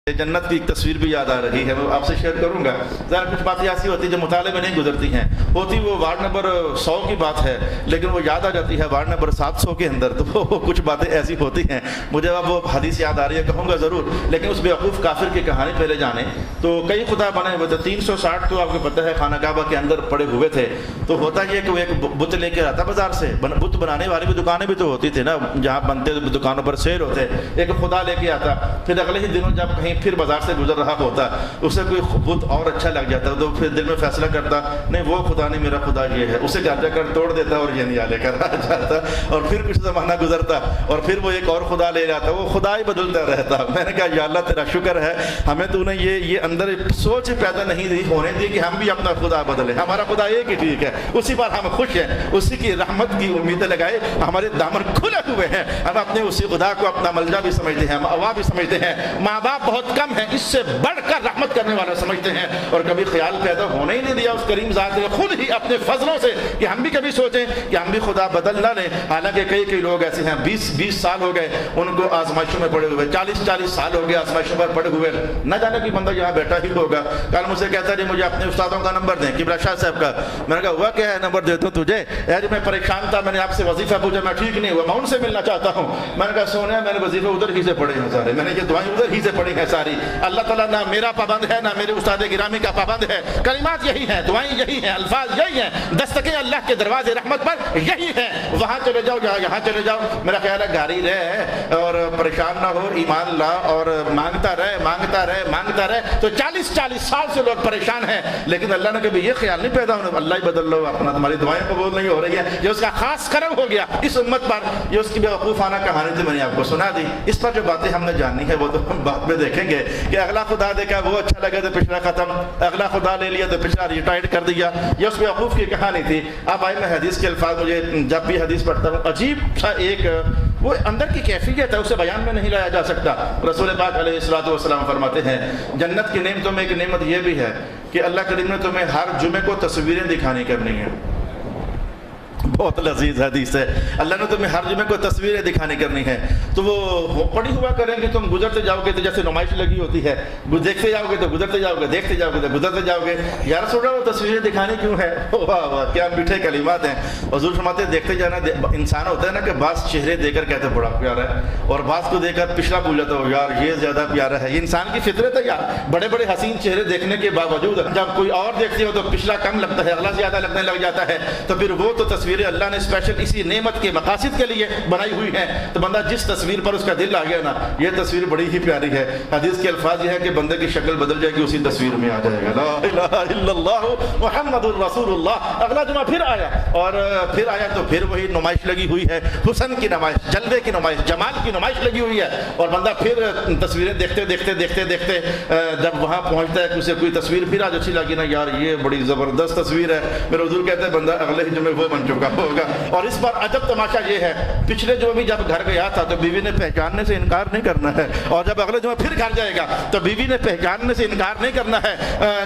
جنت کی ایک تصویر بھی یاد آ رہی ہے، وہ آپ سے شیئر کروں گا۔ ذرا کچھ باتیں ایسی ہوتی ہیں جو مطالعے میں نہیں گزرتی ہیں، ہوتی وہ وارڈ نمبر 100 کی بات ہے لیکن وہ یاد آ جاتی ہے وارڈ نمبر 700 کے اندر، تو وہ کچھ باتیں ایسی ہوتی ہیں۔ مجھے اب وہ حدیث یاد آ رہی ہے، کہوں گا ضرور، لیکن اس بیوقوف کافر کی کہانی پہلے جانے تو کئی خدا بنے ہوئے تھے۔ 360 تو آپ کو پتہ ہے خانہ کعبہ کے اندر پڑے ہوئے تھے۔ تو ہوتا یہ کہ وہ ایک بت لے کے آتا بازار سے، بت بنانے والی بھی دکانیں بھی تو ہوتی تھی نا، جہاں بنتے دکانوں پر سیل ہوتے، ایک خدا لے کے آتا، پھر اگلے ہی دنوں جب کہیں پھر بازار سے گزر رہا ہوتا، اسے کوئی بت اور اچھا لگ جاتا تو پھر دل میں فیصلہ کرتا نہیں وہ خدا نہیں، میرا خدا یہ ہے، اسے جا کر توڑ دیتا اور یہ نہیں لے کر آ جاتا، اور پھر کچھ زمانہ گزرتا اور پھر وہ ایک اور خدا لے جاتا، وہ خدا ہی بدلتا رہتا۔ میں نے کہا یا اللہ تیرا شکر ہے ہمیں تو نے یہ اندر سوچ پیدا نہیں دی ہونے دی کہ ہم بھی اپنا خدا بدلیں، ہمارا خدا ایک ہی ٹھیک ہے، اسی پر ہم خوش ہیں، اسی کی رحمت کی امیدیں لگائے، ہمارے دامن کھلے ہوئے ہیں، ہم اپنے اسی خدا کو اپنا ملجا بھی سمجھتے ہیں، مأوا بھی سمجھتے ہیں، ماں باپ بہت کم ہیں اس سے بڑھ کر رحمت کرنے والا سمجھتے ہیں، اور کبھی خیال پیدا ہونے ہی نہیں دیا اس کریم ذات نے خود ہی اپنے فضلوں سے کہ ہم بھی کبھی سوچیں کہ ہم بھی خدا بدل نہ لیں۔ حالانکہ کئی لوگ ایسے ہیں 20 سال ہو گئے ان کو آزمائشوں میں پڑے ہوئے، 40 سال ہو گئے آزمائشوں پر پڑے ہوئے، نہ جانے کہ بندہ یہاں بیٹھا ہی ہوگا، کل مجھ سے کہتا ہے مجھے اپنے استادوں کا نمبر دیں، قبلہ شاہ صاحب کا۔ میں نے کہا ہوا کیا ہے، نمبر دیتا ہوں تجھے، میں پریشان تھا، میں نے آپ سے وظیفہ پوچھا، میں ٹھیک نہیں ہوا، میں ان سے ملنا چاہتا ہوں۔ میں نے کہا سونے میں نے وظیفے ادھر ہی سے پڑھے ہیں سارے، میں نے یہ دعائیں ادھر ہی سے پڑھی ہیں ساری، اللہ تعالیٰ نہ میرا پابند ہے نہ میرے استاد گرامی کا پابند ہے، کلمات یہی ہیں، دعائیں یہی ہیں، الفاظ یہی ہیں، دستکیں اللہ کے دروازے رحمت پر یہی ہیں، وہاں چلے جاؤ یہاں چلے جاؤ۔ میرا خیال ہے گھاری رہے اور پریشان نہ ہو، ایمان لا اور مانگتا رہے تو 40 سال سے لوگ پریشان ہیں، لیکن اللہ نے کبھی یہ خیال نہیں پیدا ہونا اللہ ہی بدل لو اپنا، تمہاری دعائیں قبول نہیں ہو رہی ہیں، یہ اس کا خاص کرم ہو گیا اس امت پر، یہ اس کی بیوقوفانہ کہانی تھی، میں نے آپ کو سنا دی۔ اس پر جو باتیں ہم نے جاننی ہے وہ تو ہم بعد میں دیکھیں گے کہ اگلا خدا دیکھا وہ اچھا لگا تو پچھلا ختم، اگلا خدا لے لیا تو پچھلا ریٹائرڈ کر دیا، یہ اس بیوقوف کی کہانی تھی۔ اب آئے میں حدیث کے الفاظ، مجھے جب بھی حدیث پڑھتا ہوں عجیب سا ایک وہ اندر کی کیفیت ہے، اسے بیان میں نہیں لایا جا سکتا۔ رسول پاک علیہ الصلوۃ والسلام فرماتے ہیں جنت کی نعمتوں میں ایک نعمت یہ بھی ہے کہ اللہ کریم نے تمہیں ہر جمعے کو تصویریں دکھانی کرنی ہیں، بہت لذیذ حدیث ہے، اللہ نے تمہیں ہر جمعے کو تصویریں دکھانی کرنی ہے، تو وہ پڑی ہوا کریں گے، تم گزرتے جاؤ گے تو جیسے نمائش لگی ہوتی ہے، دیکھتے جاؤ گے تو گزرتے جاؤ گے، دیکھتے جاؤ گے تو گزرتے جاؤ گے، یا رسول اللہ وہ تصویریں دکھانی کیوں ہے؟ واہ واہ کیا میٹھے کلمات ہیں۔ حضور فرماتے ہیں دیکھتے جانا، انسان ہوتا ہے نا کہ بعض چہرے دیکھ کر کہتے ہیں بڑا پیارا ہے، اور بعض کو دیکھ کر پچھلا بھول جاتا ہو یار یہ زیادہ پیارا ہے، یہ انسان کی فطرت ہے یار، بڑے بڑے حسین چہرے دیکھنے کے باوجود جب کوئی اور دیکھتے ہو تو پچھلا کم لگتا ہے، اگلا زیادہ لگنے لگ جاتا ہے، تو پھر وہ تو تصویریں اللہ نے اسپیشل اسی نعمت کے مقاصد کے لیے بنائی ہوئی ہیں، تو بندہ جس تصویر پر اس کا دل آ گیا نا، یہ تصویر بڑی ہی پیاری ہے۔ حدیث کے الفاظ یہ ہے کہ بندے کی شکل بدل جائے گی، اسی تصویر میں آ جائے گا، لا الہ الا اللہ محمد الرسول اللہ۔ اگلا جمعہ پھر آیا، اور پھر آیا تو پھر وہی نمائش لگی ہوئی ہے، حسن کی نمائش، جلوے کی نمائش، جمال کی نمائش لگی ہوئی ہے، اور بندہ پھر تصویریں دیکھتے دیکھتے دیکھتے دیکھتے جب وہاں پہنچتا ہے کہ اسے کوئی تصویر پھر آج اچھی لگی نا، یار یہ بڑی زبردست تصویر ہے، میرے حضور کہتے ہیں بندہ اگلے ہی جمعے وہ بن چکا ہوگا۔ اور اس بار عجب تماشا یہ ہے، پچھلے جمعے بھی جب گھر گیا تھا تو بیوی نے پہچاننے سے انکار نہیں کرنا ہے، اور جب اگلے جمعے پھر گھر جائے گا تو بیوی نے پہچاننے سے انکار نہیں کرنا ہے۔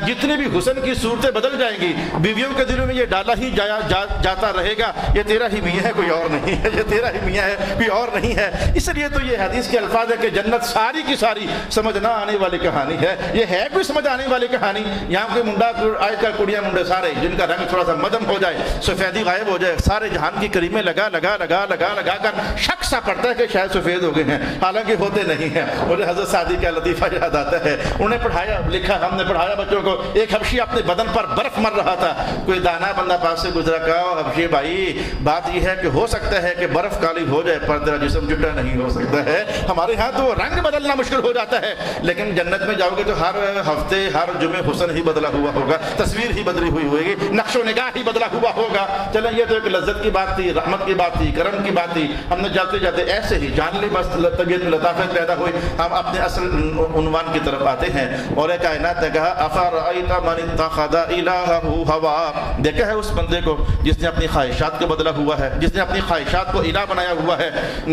جتنی بھی حسن کی صورتیں بدل جائیں گی، بیویوں کے دلوں میں یہ ڈالا ہی جاتا رہے گا، یہ تیرا ہی میاں ہے کوئی اور نہیں ہے، یہ تیرا ہی میاں ہے کوئی اور نہیں ہے۔ اس لیے تو یہ حدیث کے الفاظ ہے کہ جنت ساری کی ساری سمجھ نہ آنے والی کہانی ہے۔ یہ ہے کوئی سمجھ آنے والی کہانی؟ یہاں کوئی منڈا آج کل کڑیاں منڈے سارے جن کا رنگ تھوڑا سا مدم ہو جائے، سفیدی غائب ہو جائے، سارے جہان کی کریمیں لگا لگا لگا لگا لگا کر شک سا پڑتا ہے کہ شاید سفید ہو گئے ہیں، حالانکہ ہوتے نہیں ہیں۔ مجھے حضرت سعدی کا لطیفہ یاد آتا ہے، انہیں پڑھایا لکھا، ہم نے پڑھایا بچوں کو، ایک حبشی اپنے بدن پر برف مر رہا تھا، کوئی دانا بندہ پاس سے گزرا، کہا حبشی بھائی بات یہ ہے کہ ہو سکتا ہے کہ برف کالی ہو جائے پر تیرا جسم چٹا نہیں ہو سکتا ہے، ہمارے ہاں تو رنگ بدلنا مشکل ہو جاتا ہے، لیکن جنت میں جاؤ گے تو ہر ہفتے ہر جمعے حسن ہی بدلا ہوا ہوگا، تصویر ہی بدلی ہوئی ہوگی، نقش و نگاہ ہی بدلا ہوا ہوگا۔ چلیں یہ تو ایک لذت کی بات تھی، رحمت کی بات تھی، کرم کی بات تھی، ہم نے جاتے جاتے ایسے ہی جان لی بس طبیعت میں لطافت پیدا ہوئی، ہم اپنے اصل عنوان کی طرف آتے ہیں۔ اور کائنات نے کہا افرأیت من اتخذ الہہ ہوا، دیکھا ہے اس بندے کو جس نے اپنی خواہشات کو بدلا ہوا ہے، جس نے اپنی خواہشات کو الہ بنایا ہوا ہے،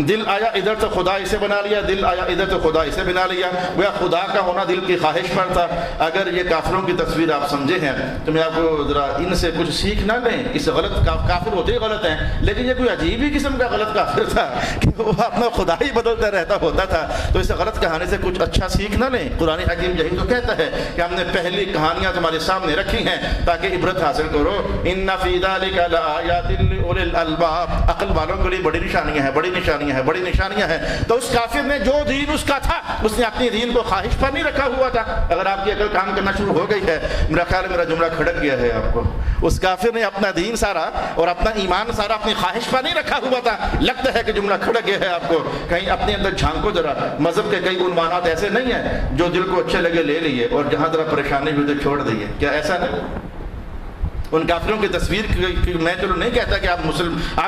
دل آیا ادھر تو خدا اسے بنا لیا، دل آیا ادھر تو خدا اسے بنا لیا، وہ خدا کا ہونا دل کی خواہش پر تھا۔ اگر یہ کافروں کی تصویر آپ سمجھے ہیں تو میں آپ کو ذرا ان سے کچھ سیکھ نہ لیں، اس غلط کافر ہوتے ہی غلط ہیں، لیکن یہ کوئی عجیب ہی قسم کا غلط کافر تھا کہ وہ اپنا خدا ہی بدلتا رہتا ہوتا تھا، تو اس غلط کہانی سے کچھ اچھا سیکھ نہ لیں۔ قرآن حکیم یہی تو کہتا ہے کہ ہم نے پہلی کہانیاں تمہارے سامنے رکھی ہیں تاکہ عبرت حاصل کرو۔ ان فی ذلک لآیات لأولی الالباب، عقل والوں کے لیے بڑی نشانیاں ہیں، بڑی نشانیاں ہیں، بڑی نشانیاں ہیں۔ تو اس کافر نے جو دین اس کا تھا اس نے اپنی دین کو خواہش پر نہیں رکھا ہوا تھا۔ اگر آپ کی عقل کام کرنا شروع ہو گئی ہے، میرا خیال ہے میرا جملہ کھڑک گیا ہے آپ کو، اس کافر نے اپنا دین سارا اور اپنا ایمان سارا اپنی خواہش پر نہیں رکھا ہوا تھا۔ لگتا ہے کہ جملہ کھڑک گیا ہے آپ کو، کہیں اپنے اندر جھانکو ذرا، مذہب کے کئی عنوانات ایسے نہیں ہیں جو دل کو اچھے لگے لے لیے اور جہاں ذرا پریشانی ہوئی تو چھوڑ دیے، کیا ایسا نہیں؟ ان کافروں کی تصویر میں چلو نہیں کہتا کہ آپ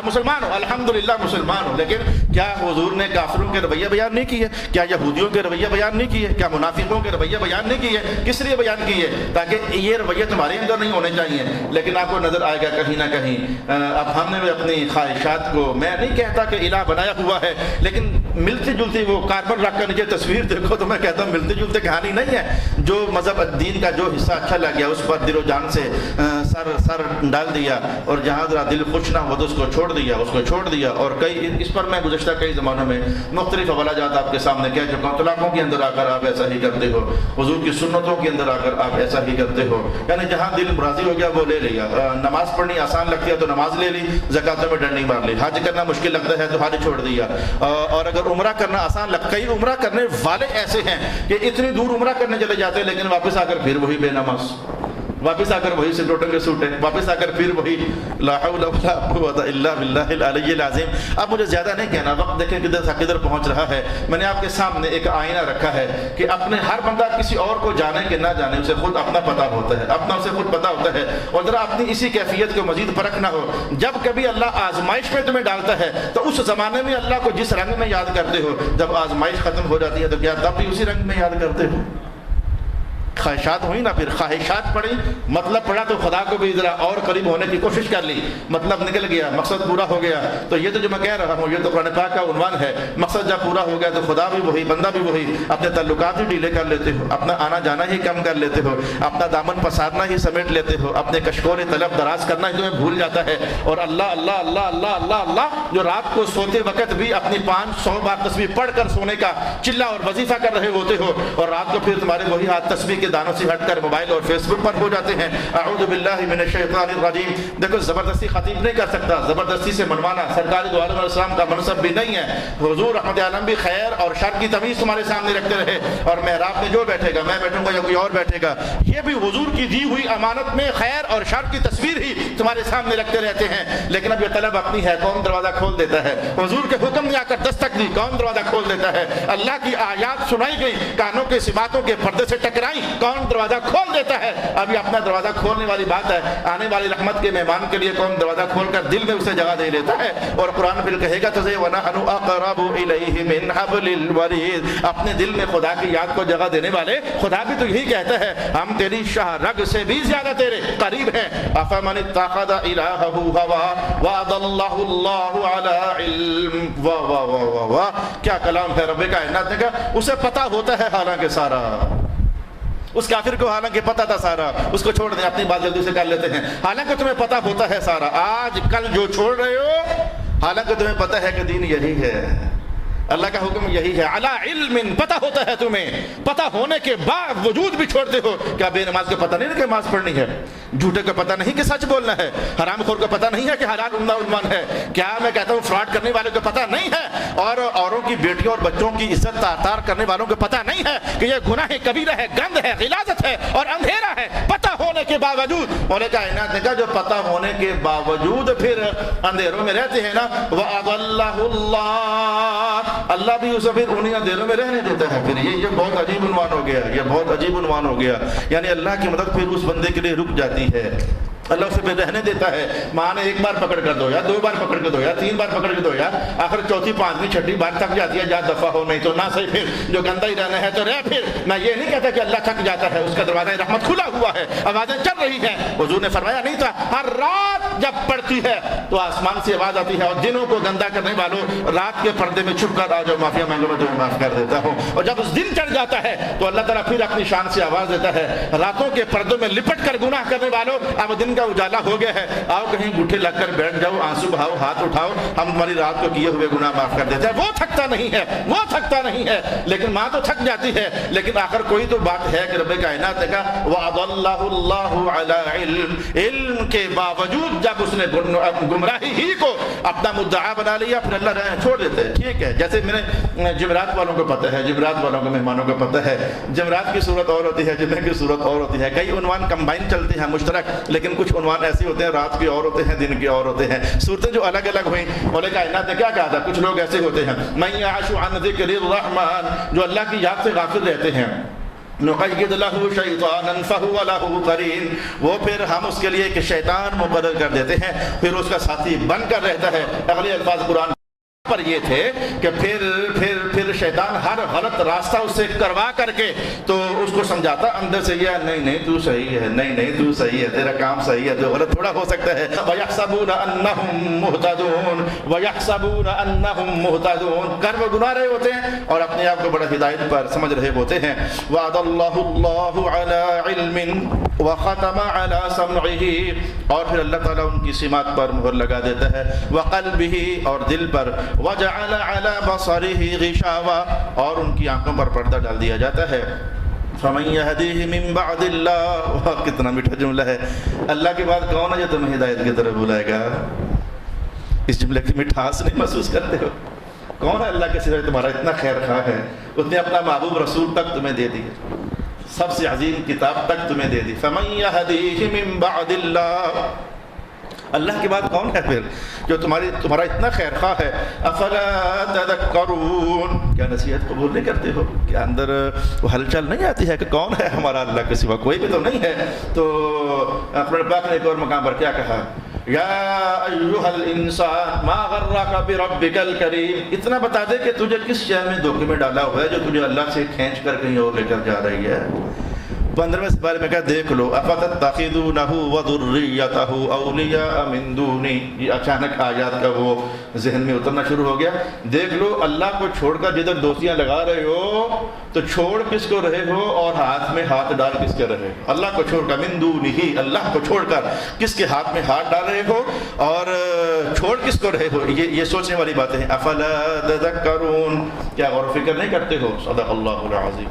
مسلمان ہو، الحمدللہ مسلمان ہو، لیکن کیا حضور نے کافروں کے رویہ بیان نہیں کیے؟ کیا یہودیوں کے رویہ بیان نہیں کیے؟ کیا منافقوں کے رویہ بیان نہیں کیے؟ کس لیے بیان کیے؟ تاکہ یہ رویہ تمہارے اندر نہیں ہونے چاہیے۔ لیکن آپ کو نظر آئے گا کہیں نہ کہیں اب ہم نے اپنی خواہشات کو، میں نہیں کہتا کہ الہ بنایا ہوا ہے، لیکن ملتی جلتی وہ کاربن رکھ کر نیچے تصویر دیکھو تو میں کہتا ہوں ملتی جلتی کہانی نہیں ہے۔ جو مذہب دین کا جو حصہ اچھا لگ گیا اس پر دل و جان سے سر ڈال دیا، اور جہاں ذرا دل خوش نہ ہو تو اس کو چھوڑ دیا۔ اور کئی اس پر میں گزشتہ کئی زمانوں میں مختلف حوالہ جات آپ کے سامنے کہہ چکا ہوں۔ طلاقوں کے اندر آ کر آپ ایسا ہی کرتے ہو، حضور کی سنتوں کے اندر آ کر آپ ایسا ہی کرتے ہو، یعنی جہاں دل راضی ہو گیا وہ لے لیا۔ نماز پڑھنی آسان لگتی ہے تو نماز لے لی، زکاتوں میں ڈنڈی مار لی، حج کرنا مشکل لگتا ہے تو حج چھوڑ دیا، اور اگر عمرہ کرنا آسان لگتا، کئی عمرہ کرنے والے ایسے ہیں کہ اتنی دور عمرہ کرنے چلے جاتے ہیں لیکن واپس آ کر پھر وہی بے نماز، واپس آ کر وہی سٹوٹن کے سوٹے، واپس آ کر پھر وہی لا حول ولا قوت الا باللہ العلی العظیم۔ اب مجھے زیادہ نہیں کہنا، وقت دیکھیں کدھر پہنچ رہا ہے۔ میں نے آپ کے سامنے ایک آئینہ رکھا ہے کہ اپنے ہر بندہ کسی اور کو جانے کہ نہ جانے اسے خود اپنا پتہ ہوتا ہے، اپنا اسے خود پتہ ہوتا ہے، اور ذرا اپنی اسی کیفیت کو مزید پرکھ نہ ہو۔ جب کبھی اللہ آزمائش میں تمہیں ڈالتا ہے تو اس زمانے میں اللہ کو جس رنگ میں یاد کرتے ہو، جب آزمائش ختم ہو جاتی ہے تو کیا تب بھی اسی رنگ میں یاد کرتے ہو؟ خواہشات ہوئی نا، پھر خواہشات پڑی، مطلب پڑا تو خدا کو بھی ذرا اور قریب ہونے کی کوشش کر لی، مطلب نکل گیا، مقصد پورا ہو گیا۔ تو یہ تو جو میں کہہ رہا ہوں یہ تو قرآن پاک کا عنوان ہے، مقصد جب پورا ہو گیا تو خدا بھی وہی، بندہ بھی وہی، اپنے تعلقات ہی ڈھیلے کر لیتے ہو، اپنا آنا جانا ہی کم کر لیتے ہو، اپنا دامن پسارنا ہی سمیٹ لیتے ہو، اپنے کشکول طلب دراز کرنا ہی تمہیں بھول جاتا ہے، اور اللہ اللہ اللہ اللہ اللہ اللہ جو رات کو سوتے وقت بھی اپنی 500 بار تسبیح پڑھ کر سونے کا چلہ اور وظیفہ کر رہے ہوتے ہو، اور رات کو پھر تمہارے وہی ہاتھ تسبیح کے دانوں سے ہٹ کر موبائل اور فیس بک پر ہو جاتے ہیں۔ اعوذ باللہ من الشیطان الرجیم۔ دیکھو زبردستی خطیب نہیں کر سکتا، زبردستی سے منوانا سرکار دو عالم علیہ السلام کا منصب بھی نہیں ہے۔ حضور رحمت عالم بھی خیر اور شر کی تمیز تمہارے سامنے رکھتے رہے، اور محراب میں جو بیٹھے گا، میں بیٹھوں گا یا کوئی اور بیٹھے گا، یہ بھی حضور کی دی ہوئی امانت میں خیر اور شر کی تصویر ہی تمہارے سامنے رکھتے رہتے ہیں۔ لیکن اب یہ طلب اپنی ہے، کون دروازہ کھول دیتا ہے؟ حضور کے حکم نے آ کر دستک دی، کون دروازہ کھول دیتا ہے؟ اللہ کی آیات سنائی گئی، کانوں کے سماعتوں کے پردے سے ٹکرائی، کون دروازہ کھول دیتا ہے؟ اب یہ اپنا دروازہ کھولنے والی بات ہے۔ آنے والی رحمت کے مہمان کے لیے کون دروازہ کھول کر دل میں اسے جگہ دے لیتا ہے؟ اور قرآن پھر کہے گا تجھے وَنَحْنُ أَقْرَبُ إِلَيْهِ مِنْ حَبْلِ الْوَرِيدِ، اپنے دل میں خدا کی یاد کو جگہ دینے والے خدا بھی تو یہی کہتا ہے، ہم تیری شاہ رگ سے بھی زیادہ تیرے قریب ہیں۔ أَفَمَنِ اتَّخَذَ إِلَٰهَهُ هَوَاهُ وَأَضَلَّهُ اللَّهُ عَلَىٰ عِلْمٍ۔ واہ واہ واہ واہ واہ، کیا کلام ہے رب کائنات نے کہا، اسے پتہ ہوتا ہے حالانکہ سارا، اس کافر کو حالانکہ پتہ تھا سارا، اس کو چھوڑ دیں، اپنی بات جلدی سے کر لیتے ہیں۔ حالانکہ تمہیں پتہ ہوتا ہے سارا، آج کل جو چھوڑ رہے ہو، حالانکہ تمہیں پتہ ہے کہ دین یہی ہے، اللہ کا حکم یہی ہے۔ علی علم، پتہ ہوتا ہے تمہیں، پتہ ہونے کے باوجود بھی چھوڑتے ہو۔ کیا بے نماز کو پتہ نہیں کہ نماز پڑھنی ہے؟ جھوٹے کو پتہ نہیں کہ سچ بولنا ہے؟ حرام خور کو پتہ نہیں ہے کہ حلال عنوان ہے؟ کیا میں کہتا ہوں فراڈ کرنے والے کو پتہ نہیں ہے؟ اور اوروں کی بیٹیوں اور بچوں کی عزت تار کرنے والوں کو پتہ نہیں ہے کہ یہ گناہ کبیرہ ہے، گند ہے، غلاظت ہے اور اندھیرا ہے؟ پتہ ہونے کے باوجود، مولا کائنات نے کہا جو پتہ ہونے کے باوجود پھر اندھیروں میں رہتے ہیں نا، وَأَضَلَّهُ اللَّهُ، اللہ بھی اسے پھر انہیں اندھیروں میں رہنے دیتا ہے۔ پھر یہ بہت عجیب عنوان ہو گیا، یہ بہت عجیب عنوان ہو گیا، یعنی اللہ کی مدد پھر اس بندے کے لیے رک جاتی ہے، اللہ اسے پھر رہنے دیتا ہے۔ ماں نے ایک بار پکڑ کر دو یا دو بار پکڑ کے دو یا تین بار پکڑ کے دو یا آخر چوتھی پانچویں چھٹی بار تھک جاتی ہے، جا دفعہ ہو، نہیں تو نہ صحیح، پھر جو گندا ہی رہنا ہے تو رہ۔ پھر میں یہ نہیں کہتا کہ اللہ تھک جاتا ہے، اس کا دروازہ رحمت کھلا ہوا ہے، آوازیں چل رہی ہیں۔ حضور نے فرمایا نہیں تھا ہر رات جب پڑتی ہے تو آسمان سے آواز آتی ہے، اور دنوں کو گندا کرنے والوں رات کے پردے میں چھپ کر آ جاؤ، معافیا مانگو، میں تمہیں معاف کر دیتا ہوں۔ اور جب اس دن چڑھ جاتا ہے تو اللہ تعالیٰ پھر اپنی شان سے آواز دیتا ہے، راتوں کے پردوں میں لپٹ کر گناہ کرنے والوں، اب دن کا اجالا ہو گیا ہے، آؤ کہیں گٹھے لگ کر بیٹھ جاؤ، آنسو بہاؤ، ہاتھ اٹھاؤ، ہم تمہاری رات کو کیے ہوئے گناہ معاف کر دیتے ہیں۔ وہ تھکتا نہیں ہے، وہ تھکتا نہیں ہے، لیکن ماں تو تھک جاتی ہے، لیکن آخر کوئی تو بات ہے کہ رب کائنات نے کہا وَأَضَلَّهُ اللَّهُ عَلَىٰ عِلْمٍ، علم کے باوجود جب اس نے گمراہی ہی کو اپنا مدعا بنا لیا، پھر اللہ رہے چھوڑ دیتے ہیں۔ ٹھیک ہے، جیسے میرے جمعرات والوں کو پتہ ہے، جمعرات والوں کو مہمانوں کو پتہ ہے، جمعرات کی صورت اور ہوتی ہے، جمعے کی صورت اور ہوتی ہے، کئی عنوان کمبائن چلتے ہیں مشترک، لیکن کچھ عنوان ایسے ہوتے ہیں رات کے اور ہوتے ہیں، دن کے اور ہوتے ہیں، صورتیں جو الگ الگ ہوئیں۔ مولا کائنات نے کیا کہا تھا؟ کچھ لوگ ایسے ہوتے ہیں مَن يَعْشُ عَنْ ذِكْرِ الرَّحْمَنِ، جو اللہ کی یاد سے غافل رہتے ہیں، نقید لہ شیطانا فہو لہ قرین، وہ پھر ہم اس کے لیے ایک شیطان مقرر کر دیتے ہیں، پھر اس کا ساتھی بن کر رہتا ہے۔ اگلے الفاظ قرآن پر یہ تھے کہ پھر شیطان ہر غلط راستہ اس سے کروا کر کے تو اس کو سمجھاتا اندر سے، یہ نہیں تو صحیح ہے، نہیں تو صحیح ہے، تیرا کام صحیح ہے، تو غلط تھوڑا ہو سکتا ہے۔ وَيَحْسَبُونَ أَنَّهُمْ مُهْتَدُونَ وَيَحْسَبُونَ أَنَّهُمْ مُهْتَدُونَ، کر وہ گناہ رہے ہوتے ہیں اور اپنے آپ کو بڑا ہدایت پر سمجھ رہے ہوتے ہیں۔ وَعَدَ اللَّهُ اللَّهُ عَلَىٰ عِلْمٍ وَخَتَمَ عَلَىٰ سَمْعِهِ، اور پھر اللہ تعالیٰ ان کی سماعت پر مہر لگا دیتا ہے، وَقَلْبِهِ، اور دل پر، وَجَعَلَ عَلَىٰ بَصَرِهِ غِشَاوَةً، اور ان کی آنکھوں پر پردہ ڈال دیا جاتا ہے۔ فَمَن يَهْدِيهِ مِن بَعْدِ اللَّهِ، کتنا میٹھا جملہ ہے، اللہ کے بعد کون ہے جو تمہیں ہدایت کی طرف بلائے گا؟ اس جملے کی مٹھاس نہیں محسوس کرتے ہو؟ کون ہے اللہ کے سوا تمہارا اتنا خیر خواہ ہے، اس نے اپنا محبوب رسول تک تمہیں دے دیا، سب سے عظیم کتاب تک تمہیں دے دی۔ فَمَن يَهْدِيهِ مِن بَعْدِ اللَّهِ، اللہ کے بعد کون ہے پھر جو تمہارا اتنا خیر خواہ ہے؟ افلا تذکرون، کیا نصیحت قبول نہیں کرتے ہو؟ کیا اندر وہ ہلچل نہیں آتی ہے کہ کون ہے ہمارا اللہ کے سوا؟ کوئی بھی تو نہیں ہے۔ تو قرآن پاک نے ایک اور مقام پر کیا کہا؟ یا ایھا الانسان ما غرک بربک الکریم، اتنا بتا دے کہ تجھے کس شے میں دھوکے میں ڈالا ہوا ہے جو تجھے اللہ سے کھینچ کر کہیں اور لے کر جا رہی ہے۔ 15ویں سپارے میں کہا دیکھ لو، افتتخذونہ وذریتہ اولیاء من دونی، یہ اچانک آیات کا وہ ذہن میں اترنا شروع ہو گیا۔ دیکھ لو اللہ کو چھوڑ کر جدھر دوستیاں لگا رہے ہو تو چھوڑ کس کو رہے ہو اور ہاتھ میں ہاتھ ڈال کس کے رہے ہو؟ اللہ کو چھوڑ کر، من دونہ، اللہ کو چھوڑ کر کس کے ہاتھ میں ہاتھ ڈال رہے ہو اور چھوڑ کس کو رہے ہو؟ یہ سوچنے والی باتیں ہیں۔ افلا تذکرون، کیا غور و فکر نہیں کرتے ہو؟ صدق اللہ العظیم۔